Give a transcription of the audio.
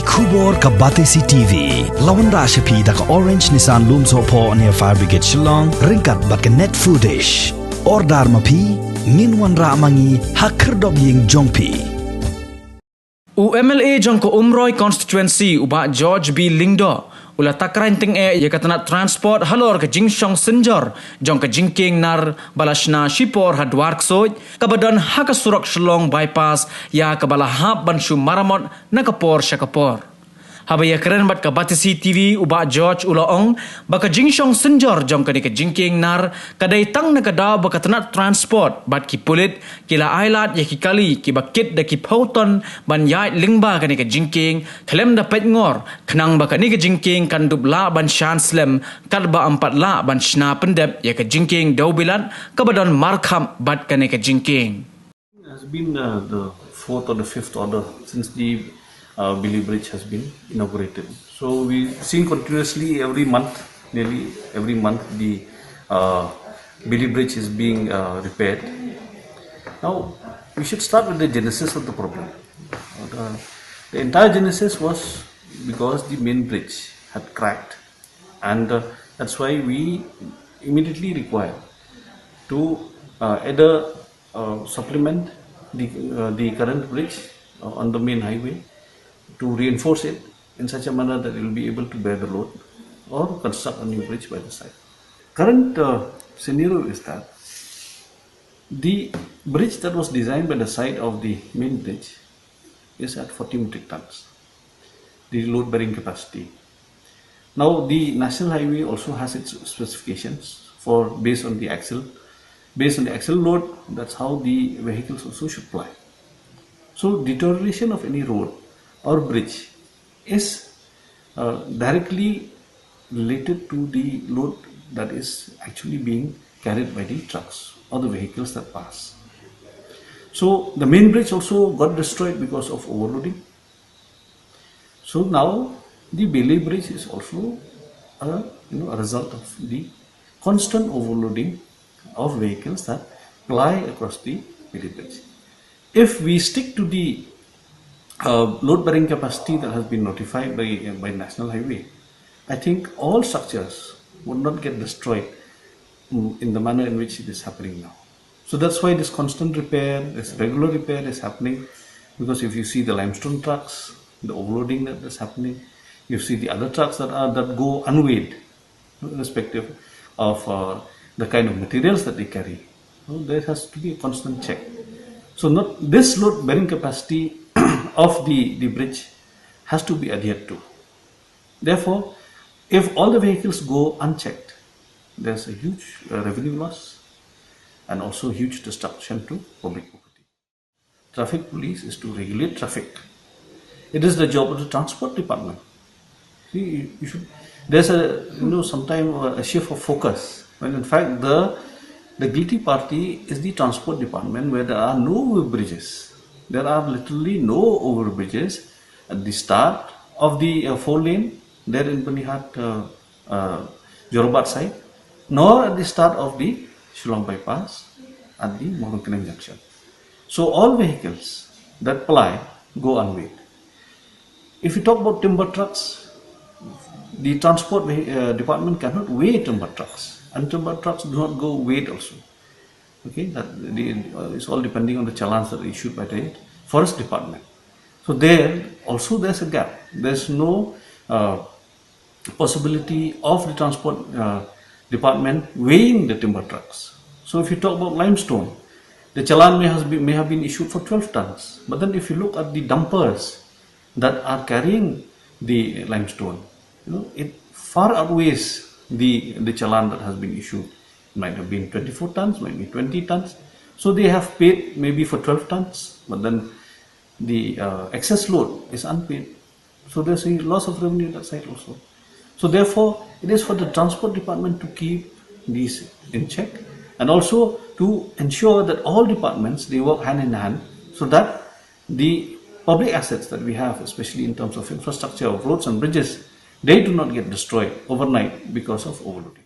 Khubor ka Batesi TV. Lawan Rashapi da ka Orange Nissan Loom Sopo near Fire Brigade Shillong. Ringkat bat ka net foodish. Ordar mapi. Minwan ra mangi hakerdog ying jongpi. UMLA jong ko Umroi constituency uba George B. Lingdo. Ula Takraiñ ting ya ka Tnat Transport halor ka Jingkieng Synjor jong ka Jingkieng nar balashna Shipor ha Dwar Ksuid kabadon ha ka surok Shlong bypass ya ka balahap banshu maramot na kapor syakapor. Habaya keren bat ka Batesi TV uba George ulaong baka Jingkieng Synjor jong ka ni ka Jingkieng nar kadai tang na kadaw baka Tnat Transport bat ki pulit kila ailat ya ki kali ki bakit da ki pauton ban yait lingba ka ni ka Jingkieng klem da pet ngor kenang baka ni ka Jingkieng kan dubla ban shan slem kadba 4 la ban shna pendep ya ka Jingkieng daw bilat kabadon markham bat ka ni ka Jingkieng. It has been the 4th or the 5th order since the Billy Bridge has been inaugurated. So we seen continuously nearly every month, the Billy Bridge is being repaired. Now we should start with the genesis of the problem. The entire genesis was because the main bridge had cracked, and that's why we immediately require to either supplement the current bridge on the main highway, to reinforce it in such a manner that it will be able to bear the load, or construct a new bridge by the side. Current scenario is that the bridge that was designed by the side of the main bridge is at 40 metric tons, the load bearing capacity. Now the national highway also has its specifications for based on the axle load. That's how the vehicles also should ply. So deterioration of any road or bridge is directly related to the load that is actually being carried by the trucks or the vehicles that pass. So the main bridge also got destroyed because of overloading. So now the Bailey Bridge is also a result of the constant overloading of vehicles that ply across the Bailey Bridge. If we stick to the load bearing capacity that has been notified by National Highway, I think all structures would not get destroyed in the manner in which it is happening now. So that's why this constant repair, this regular repair is happening, because if you see the limestone trucks, the overloading that is happening, you see the other trucks that go unweighed, irrespective of the kind of materials that they carry. So there has to be a constant check. So not this load bearing capacity of the bridge has to be adhered to. Therefore, if all the vehicles go unchecked, there's a huge revenue loss and also huge destruction to public property. Traffic police is to regulate traffic. It is the job of the transport department. See, you should. There's sometimes a shift of focus when in fact the guilty party is the transport department, where there are no bridges. There are literally no overbridges at the start of the 4-lane there in Banihat Jorabat side, nor at the start of the Shillong bypass at the Ksuid junction. So all vehicles that ply go unweighed. If you talk about timber trucks, the transport department cannot weigh timber trucks, and timber trucks do not go weighed also. Okay, it's all depending on the challans that are issued by the forest department. So there's a gap. There's no possibility of the transport department weighing the timber trucks. So if you talk about limestone, the challan may have been issued for 12 tons. But then if you look at the dumpers that are carrying the limestone, it far outweighs the challan that has been issued. Might have been 24 tons, might be 20 tons. So they have paid maybe for 12 tons, but then the excess load is unpaid. So there's a loss of revenue that side also. So therefore, it is for the transport department to keep these in check, and also to ensure that all departments, they work hand in hand, so that the public assets that we have, especially in terms of infrastructure of roads and bridges, they do not get destroyed overnight because of overloading.